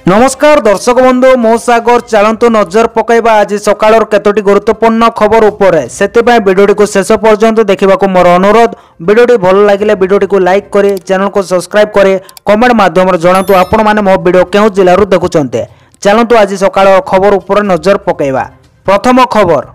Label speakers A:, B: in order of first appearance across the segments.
A: नमस्कार दर्शक बंधु मो सागर चलतु नजर पकईबा आज सकाळ केतोटी गुरुत्वपूर्ण खबर उपरे सेतिबाई वीडियोटी को शेष पर्यंत देखा मोर अनुरोध। वीडियोटी भल लगे वीडियोटी को लाइक करे, चैनल को सब्सक्राइब करे, कमेंट माध्यम जनातु आपण माने मो वीडियो केउ जिल्लारू देखुचंते। चलतु आज सकाळ खबर उपरे नजर पकईबा। प्रथम खबर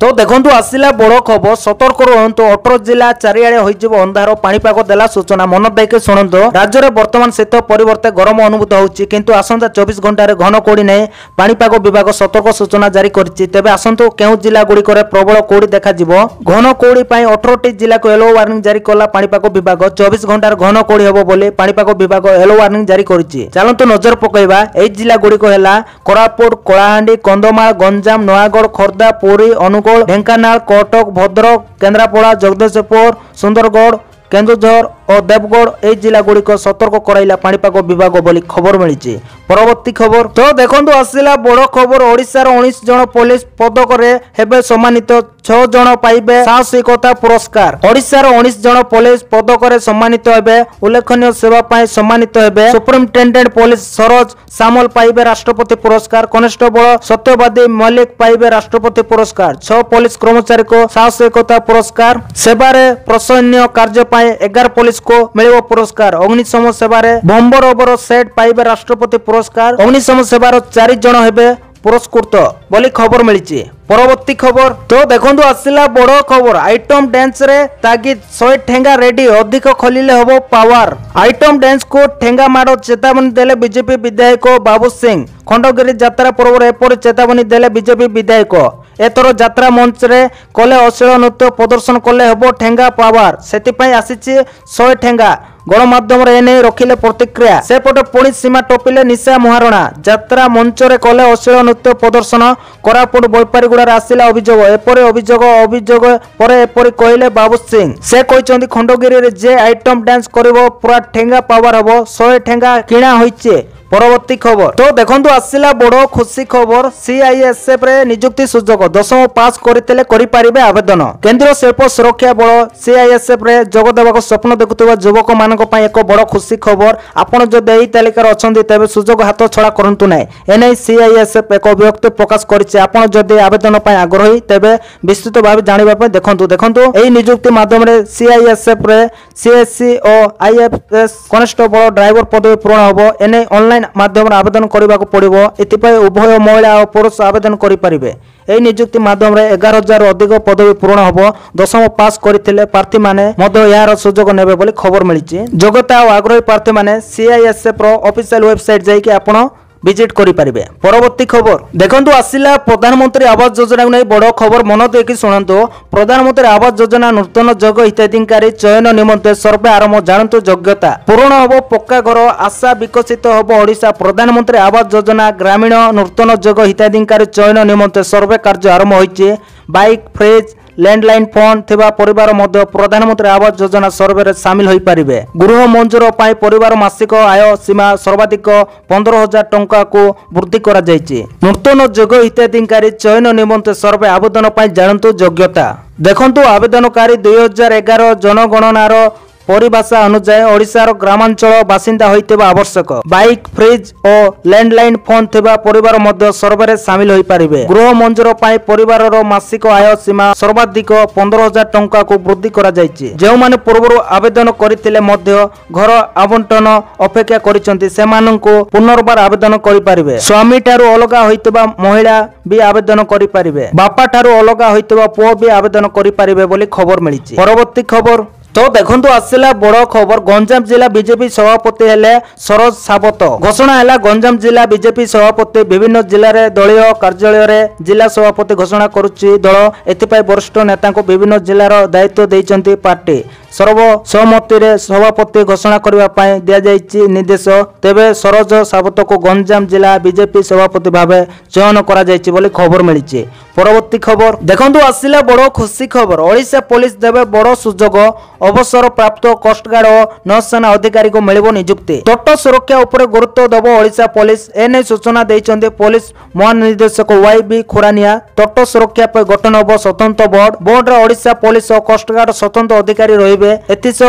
A: तो देखंतु आसिला बड़ खबर, सतर्क रहंतु। 18 जिला चारिआडे होइजिबो अंधार, पाणीपाग देला सूचना। मन देके शुणंतु। राज्य में वर्तमान शीत परिवर्ते गरम अनुभूत होउची, किंतु आसंता 24 घंटा घन कोड़ी नै पाणीपाग विभाग सतर्क सूचना जारी करछि। तेबे आसंतु केउ जिला गुड़िक प्रबल कोड़ी देखा जिवो। घन कोड़ी पई 18टी जिला को येलो वार्निंग जारी कला पाणीपाग विभाग। 24 घंटा घन कोड़ी हेबो बोली पाणीपाग विभाग येलो वार्निंग जारी करछि। चलंतु नजर पकईबा। एई जिला गुड़िक हैला कोरापुट, कलाहांडी, कंधमाल, गंजाम, नयागढ़, खोर्धा, पुरी, अनुगुल, ढेंकानाल, कटक, भद्रक, केन्द्रापड़ा, जगदीशपुर, सुंदरगढ़, केन्दुझर और देवगढ़ ए जिला गुड़िक सतर्क कराइला पाणीपाग विभाग बोली खबर मिली। परवर्ती खबर तो देखंतु आसिला बड़ खबर। ओडिशार 19 जन पुलिस पदक रे हेबे सम्मानित, 6 जन पाइबे साहसिकता पुरस्कार। ओडिशार 19 जन पुलिस पदक रे सम्मानित हेबे। उल्लेखनीय सेवा पाए सम्मानित हेबे सुप्रिंटेंडेंट पुलिस सरोज सामल पाइबे राष्ट्रपति पुरस्कार। कनेस्टेबल सत्यवादी मलिक पाइबे राष्ट्रपति पुरस्कार। 6 पुलिस कर्मचारी को साहसिकता पुरस्कार। सेवारे प्रशंसनीय कार्य पाए 11 पुलिस को मिलिबो पुरस्कार। अग्निशम सेवारे बम्बर ओवर सेट पाइबे राष्ट्रपति पुरस्कार। अग्निशम सेवार 4 जन हेबे पुरस्कृत बोली खबर मिली। परवर्ती खबर तो देखंतु आसिला बड़ खबर। आइटम डांस रे तागिद 100 ठेंगा रेडी, अधिक खोलिले हबो पावर। आइटम डांस को ठेंगा मारो चेतावनी देले बीजेपी विधायक बाबू सिंह। खंडगिरी यात्रा पर्व एपरि चेतावनी देले बीजेपी विधायक। एथर यात्रा मंच रे कले अश्लील नृत्य प्रदर्शन कले हबो ठेंगा पावर। सेतिपई आसीछि 100 ठेंगा। गणमाध्यम एने रखिले प्रतिक्रिया। सेपटे पुणी सीमा टपिले निशा महारणा। यात्रा मंच रे कले अश्लील नृत्य प्रदर्शन कोरापुट बैपारीगुड़ार आसिला अभियोग। एपरि अभियोग परे एपरि कहले बाबू सिंह। से कहछन्ती खंडगिरी रे जे आइटम डांस करिवो पूरा ठेंगा पावर हबो। 100 ठेंगा किणा होइछे। परवर्ती खबर तो देखंतु आसिला बड़ खुशी खबर। सीआईएसएफ रे नियुक्ति सुजोग 10वीं पास करथिले करि पारिबे आवेदन। केंद्रीय शिल्प सुरक्षा बल सीआईएसएफ रे जोग देबाक स्वप्न देखुथिबा युवक मानक पई एक बड़ खुशी खबर। आपण जदि एई तालिकार अछन्ती तेबे सुजोग हाथ छड़ा करंतु नै। एनै सीआईएसएफ एक विज्ञप्ति प्रकाश करिছে। आपण जदि आवेदन पई आग्रही तेबे विस्तृत भाव जानिबा पई देखंतु एई नियुक्ति माध्यम रे सीआईएसएफ रे सीएससी और आईएफएस कनेस्टेबल ड्राइवर पदवी पूर्ण होबो। एनै ऑनलाइन माध्यम आवेदन करने को पड़ो। एथिपाई उभय महिला और पुरुष आवेदन करें। यह नियुक्ति माध्यम 11,000 अधिक पदवी पूर्ण होब। 10वीं पास करथिले प्रार्थी माने यार सुजोग नेबे बोली खबर मिली। योग्यता और आग्रही प्रार्थी माने सीआईएसएफ रो ऑफिशियल वेबसाइट जाइए आपण विजिट करि पारिबे। परवर्ती खबर देखंतु आसिला प्रधानमंत्री आवास योजना को नहीं बड़ खबर। मन देकी शुणंतु। प्रधानमंत्री आवास योजना नूतन जग हिताधिकारी चयन निमंते सर्वे आरंभ। जानतु योग्यता पूर्ण हबो पक्का घर, आशा विकसित हबो ओडिशा। प्रधानमंत्री आवास योजना ग्रामीण नूतन जग हिताधिकारी चयन निमंते सर्वे कार्य आरंभ होइचे। बाइक, फ्रिज, लैंडलाइन फोन थिबा परिवार मध्य प्रधानमंत्री आवास योजना सर्वे रे शामिल होई पारिबे। गृह मंजूर पाई परिवार मासिक आय सीमा सर्वाधिक 15,000 टंका को वृद्धि करा जायछि। नूतन जोग हिताधिकारी चयन निमंते सर्वे आवेदन पाई जानतु योग्यता। देखंतु आवेदनकारी 2011 जनगणनार परिभाषा अनुसार ओडिशार ग्रामांचल बासिंदा होइतेबा आवश्यक। बाइक, फ्रिज और लैंडलाइन फोन थिबा परिवार मध्य सर्वे शामिल होई पारिबे। गृह मंजूर पाई परिवारर मासिक आय सीमा सर्वाधिक 15,000 टंका को वृद्धि करा जायछि। जेउ माने पूर्व आवेदन करिथिले मध्य घर आवंटन अपेक्षा करिसंती सेमानंको पुनर्बार आवेदन करि पारिबे। स्वामी ठारू अलगा होइतेबा महिला भी आवेदन करि पारिबे। बापा ठारू अलगा होइतेबा पुओ भी आवेदन करि पारिबे बोली खबर मिलिछि। परवर्ती खबर तो देखंतु आसिला बड़ खबर। गंजाम जिला बीजेपी सभापति हेले सरोज सावत। घोषणा हैला गंजाम जिला बीजेपी सभापति। विभिन्न जिले में दलीय कार्यालय रे जिला सभापति घोषणा करुच्ची दल। एथिपाई वरिष्ठ नेता को विभिन्न जिलार दायित्व देइचंती पार्टी। सर्वसम्मति रे सभापति घोषणा करबा पई दिया जायछि निर्देश। तेबे सरोज सावत को गंजाम जिला बीजेपी सभापति भावे चयन करा जायछि बोली खबर मिलिछि। परवर्ती खबर देखंतु आसिला बड़ खुशी खबर। ओडिशा पुलिस देबे बड़ सुजोग। अवसर प्राप्त कोस्टगार्ड और नौसेना अधिकारी को मिलिबो नियुक्ति। तट सुरक्षा उपरे गुरुत्व देबो ओडिशा पुलिस। एने सूचना दैछन्ते पुलिस महानिर्देशक वाईबी खुरानिया। तट सुरक्षा पे गठन होबो स्वतंत्र बोर्ड। बोर्ड रे ओडिशा पुलिस और कोस्टगार्ड स्वतंत्र अधिकारी रहिबे। एथिस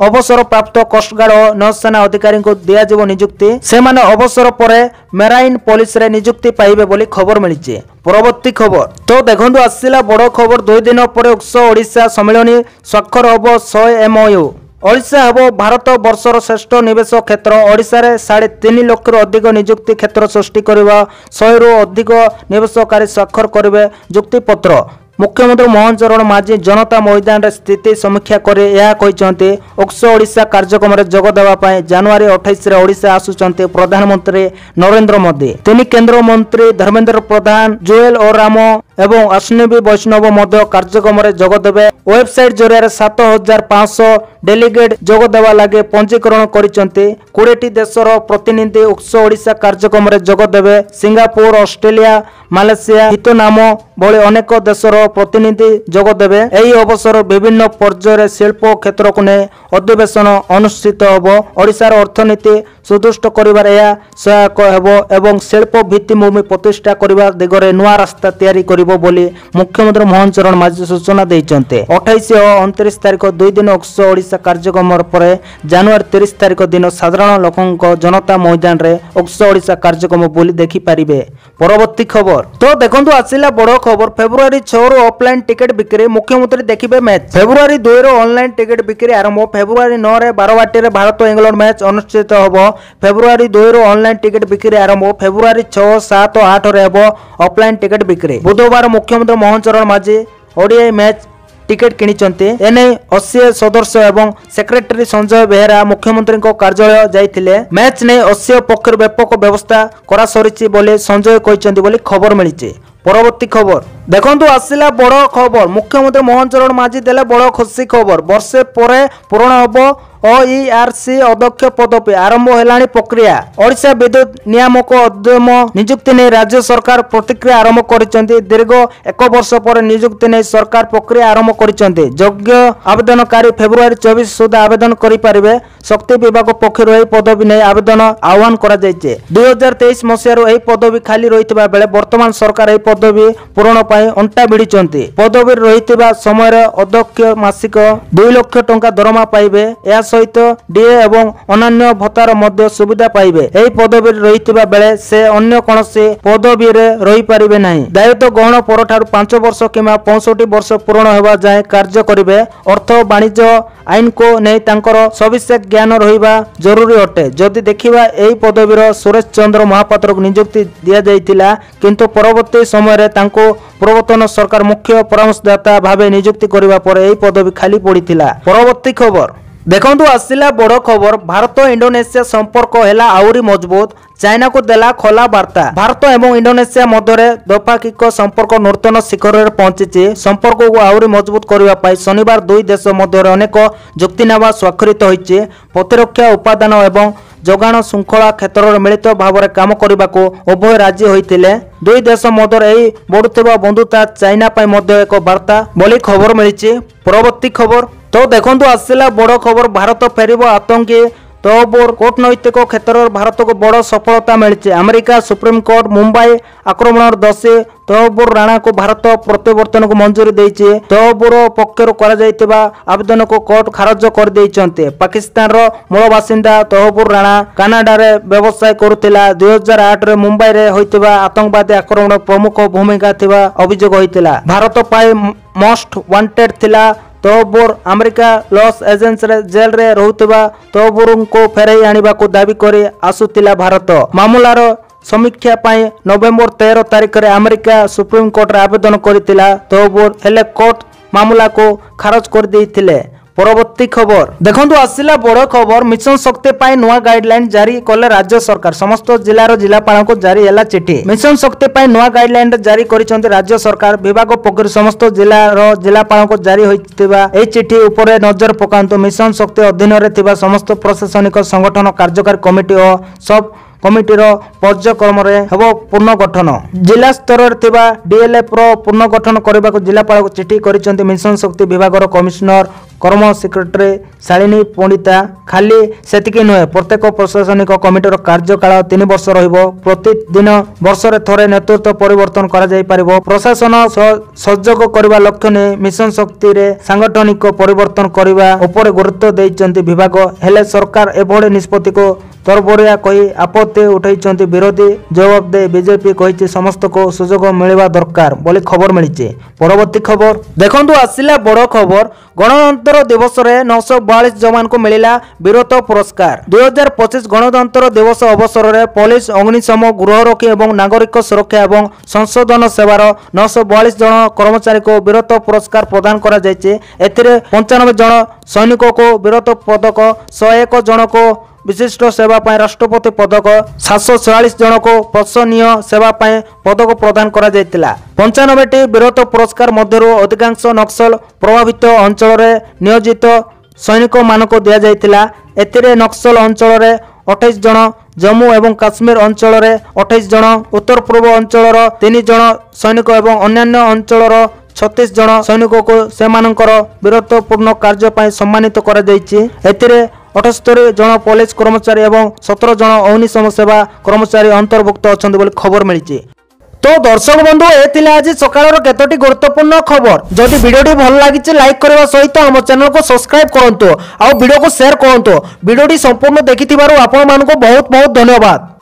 A: ଅବସରପ୍ରାପ୍ତ କୋଷ୍ଟଗାର୍ଡ ଓ ନୌସେନା ଅଧିକାରୀଙ୍କୁ ଦିଆଯିବ ନିଯୁକ୍ତି। ସେମାନେ ଅବସର ପରେ ମେରାଇନ ପୋଲିସରେ ନିଯୁକ୍ତି ପାଇବେ ବୋଲି ଖବର ମିଳିଛି। ପରବର୍ତ୍ତୀ ଖବର ତ ଦେଖନ୍ତୁ ଆସିଲା ବଡ଼ ଖବର 2 ଦିନ ପରେ ଉକ୍ସ ଓଡ଼ିଶା ସମ୍ମିଳନୀ ସ୍ୱାକ୍ଷର ହେବ 100 MOU। ଓଡ଼ିଶା ହେବ ଭାରତ ବର୍ଷର ଶ୍ରେଷ୍ଠ ନିବେଶ କ୍ଷେତ୍ର। ଓଡ଼ିଶାରେ 3.5 ଲକ୍ଷରୁ ଅଧିକ ନିଯୁକ୍ତି କ୍ଷେତ୍ର ସୃଷ୍ଟି କରିବା 100ରୁ ଅଧିକ ନିବେଶକାରୀ ସ୍ୱାକ୍ଷର କରିବେ ଚୁକ୍ତିପତ୍ର। मुख्यमंत्री मोहन चरण माझी जनता मैदान रे स्थिति समीक्षा करे यह कहते उक्स ओडिशा कार्यक्रम रे जोग देवा पाए जनवरी 28 रे ओडिशा आसुचंते प्रधानमंत्री नरेंद्र मोदी। तिनि केंद्र मंत्री धर्मेंद्र प्रधान जुएल ओराम एवं अश्विनी वैष्णव मध्य कार्यक्रम रे जोग देबे। वेबसाइट जरिया 7500 डेलीगेट जोग देवा लागे पंजीकरण करिसंते। 20टी देशर प्रतिनिधि उक्स ओडिशा कार्यक्रम रे जोग देबे। सिंगापुर ऑस्ट्रेलिया मालयेशिया वियतनाम भली अनेक देशर प्रतिनिधि जोग देबे। एही अवसर विभिन्न पर्यायर शिल्प क्षेत्र को ने अधिवेशन अनुष्ठित होब। ओडिशार अर्थनीति सुदृढ़ करिवार या सहायक हेबो एवं शिल्प भित्तिभूमि प्रतिष्ठा करिवार दिगरे नुआ रास्ता तैयारी करिवो बोली मुख्यमंत्री मोहन चरण माझी सूचना दैचंते। 28 और 29 तारिख 2 दिन उक्स ओडिशा कार्यक्रम पर जनवरी 30 तारिख दिन साधारण लोकंक जनता मैदान रे उक्स ओडिशा कार्यक्रम बोली देखि पारिबे। परवर्ती खबर तो देखंतु आसिला बड़ खबर फेब्रुआरी 6 रु ऑफलाइन टिकट बिक्री मुख्यमंत्री देखिबे मैच। फेब्रुआरी 2 रु ऑनलाइन टिकट बिक्री आरंभ। फेब्रुआरी 9 रे बारवाटी रे भारत इंग्लैंड मैच अनुष्ठित होबो। फेब्रुआरी 2 रु ऑनलाइन टिकट बिक्री आरंभ। फेब्रुआरी 6, 7 और 8 रे हेबो ऑफलाइन टिकट बिक्री। बुधवार मुख्यमंत्री मोहन चरण माझी ओडीआई मैच टिकेट किनिचंते। एने 80 सदस्य एवं सेक्रेटरी संजय बेहेरा मुख्यमंत्री कार्यालय जाइथिले। मैच ने 80 पक्ष व्यापक व्यवस्था करा सरिछि बोले संजय कहिसंती बोली खबर मिलिछि। परवर्ती खबर देखंतु आसिला बड़ खबर मुख्यमंत्री मोहन चरण माझी देले बड़ खुशी खबर। वर्षे परे पूर्ण हबो OERC अध्यक्ष पदवी आरंभ हेलाणी प्रक्रिया। ओडिशा विद्युत नियामक उद्यम नियुक्ति ने राज्य सरकार प्रतिक्रिया आरंभ करिसेंती। दीर्घ 1 वर्ष पर नियुक्ति ने सरकार प्रक्रिया आरंभ करिसेंती। योग्य आवेदनकारी फेब्रुआरी 24 सुधा आवेदन करि पारिबे। शक्ति विभाग पक्षरु एही पदवी नै आवेदन आह्वान करा जायचे। 2023 मसियारो एही पदवी खाली रहितबा बेले वर्तमान सरकार एही पदवी पूरण पाई अंटा भिड़िचंती। पदवी रहितबा समय रे अध्यक्ष मासिक 2 लाख टंका दरमा पाइबे। या सहित डीए एवं अन्य भत्तार मध्य सुविधा पाइबे। एही पदवी रहितबा बेले से अन्य कोनोसी पदवी रे रहि पारिबे नाही। दायित्व ग्रहण परठारु 5 वर्ष किमा 65 वर्ष पूर्ण हेबा जाय कार्य करिबे। अर्थ वाणिज्य आईन को नै तांकर सविशेष ज्ञान रहिबा जरूरी अटे। जदि देखिबा एही पदवीर सुरेश चंद्र महापात्र को नियुक्ति दिया जाइतिला किंतु परवर्ती समय रे तांको पूर्वतन सरकार मुख्य परामर्शदाता भावे नियुक्ति करिबा पर एही पदवी खाली पड़िथिला। परवर्ती खबर देखंतु आसिला बड़ खबर भारत इंडोनेशिया संपर्क हेला आउरी मजबूत। चाइना को देला खोला वार्ता। भारत एवं इंडोनेशिया मध्य द्विपाक्षिक संपर्क नूतन शिखर रे पहुंची। संपर्क को आउरी मजबूत करबा पाई शनिवार 2 देश मध्य अनेक चुक्तिनामा स्वाक्षरित होइछि। प्रतिरक्षा उपादान एवं जोगाण श्रृंखला क्षेत्र में मिलित भाव में काम करने को उभय राजी होते। 2 देश मध्य यही बढ़ुवा बंधुता चाइना एक वार्ता बोली खबर मिली। परवर्ती खबर तो देखंतु आसिला बड़ खबर भारत फेरिबो आतंकी तहबोर कूटनैतिक क्षेत्र में भारत को बड़ सफलता मिली। अमेरिका सुप्रीम कोर्ट मुंबई आक्रमण दोषी तहबोर राणा को भारत प्रत्यावर्तन को मंजूरी देइछे। तहबोर पक्षर करा जाइतिबा आवेदन को कोर्ट खारज कर देइछन्ते। पाकिस्तान रो मूल बासिंदा तहबोर राणा कनाडा रे व्यवसाय करुतिला। 2008 रे मुंबई रे होइतिबा आतंकवादी आक्रमण प्रमुख भूमिका थिबा अभियोग होइतिला। भारत पाई मोस्ट वांटेड थिला। तहबोर अमेरिका लॉस एजेंस रे जेल रे रहुतिबा तहबोर को फेराई आनिबा को दाबी करी आसुतिला। भारत मामलार समीक्षा पाई नवेम्बर 13 तारिख रे अमेरिका सुप्रीम कोर्ट रे आवेदन करितिला। तहबोर हेले कोर्ट मामला को खारज कर देइथिले। परवर्ती खबर देखंतु आसिला बड़ खबर मिशन शक्ति पाई नुआ गाइडलाइन जारी कले राज्य सरकार। समस्त जिलार जिलापाल को जारी हैला चिठी। मिशन शक्ति पाई नुआ गाइडलाइन जारी करिसंते राज्य सरकार। विभाग पक्षर समस्त जिलार जिलापाल को जारी होइतिबा ए चिठी उपरे नजर पकांतु। मिशन शक्ति अधीन रे थिबा समस्त प्रशासनिक संगठन कार्यकारी कमिटी और सब कमिटीर पर्यक्रम हेबो पूर्ण गठन। जिला स्तर रे डीएलएफ रो पूर्ण गठन करने को जिलापाल को चिठी करिसंते। मिशन शक्ति विभाग कमिश्नर कर्म सेक्रेटरी शालिनी पंडिता। खाली सेतिकी नुहे प्रत्येक प्रशासनिक कमिटर कार्यकाल 3 वर्ष रहिबो। प्रतिदिन वर्षरे थरे नेतृत्व परिवर्तन करा जाई परिबो। प्रशासन सहयोग करबा लक्ष्य ने मिशन शक्ति रे सांगठनिक परिवर्तन करबा ऊपर गुरुत्व दैचंती विभाग। हेले सरकार एभळे निष्पत्ति को तरबरिया कही आपत्ति उठाई विरोधी जवाब दे बीजेपी कही समस्त को सुजोग मिलवा दरकार बोली खबर मिली। परवर्ती खबर देखंतु आसिला बड़ खबर। गणतंत्र दिवस रे 942 जवान को मिलिला वीरत्व पुरस्कार। 2025 गणतंत्र दिवस अवसर में पुलिस अग्निशम गृहरक्षी एवं नागरिक सुरक्षा एवं संशोधन सेवार 942 जन कर्मचारी को वीरत्व पुरस्कार प्रदान करा जायछि। एथिरे 95 जन सैनिकों को वीरत्व पदक, 101 जन को विशिष्ट सेवा पाए राष्ट्रपति पदक, 744 जन को प्रशंसनीय सेवा पाए पदक प्रदान करा जायतिला। 95टी वीरत्व पुरस्कार मध्यरु अधिकांश नक्सल प्रभावित अंचल रे नियोजित सैनिक मानको दिया जायतिला। एथिरे नक्सल अंचल रे 28 जन, जम्मू एवं काश्मीर अंचल रे 28 जन, उत्तर पूर्व अंचल 3 जन सैनिक एवं अन्य अंचल 36 जन सैनिकों को सेमानकर वीरत्वपूर्ण कार्य पाए सम्मानित करा जायछि। एथिरे 78 जन पुलिस कर्मचारी एवं 17 जन अग्निशम सेवा कर्मचारी अंतर्भुक्त अछंती बोली खबर मिली। तो दर्शक बंधु ए आज सकाळर केतोटी गुरुत्वपूर्ण खबर। जदि वीडियोटी भल लागिছে लाइक करबा सहित हम चैनल को सब्सक्राइब करंतो आ वीडियो को शेयर करंतो। वीडियोटी संपूर्ण देखिथिबारु आपण मानको बहुत बहुत धन्यवाद।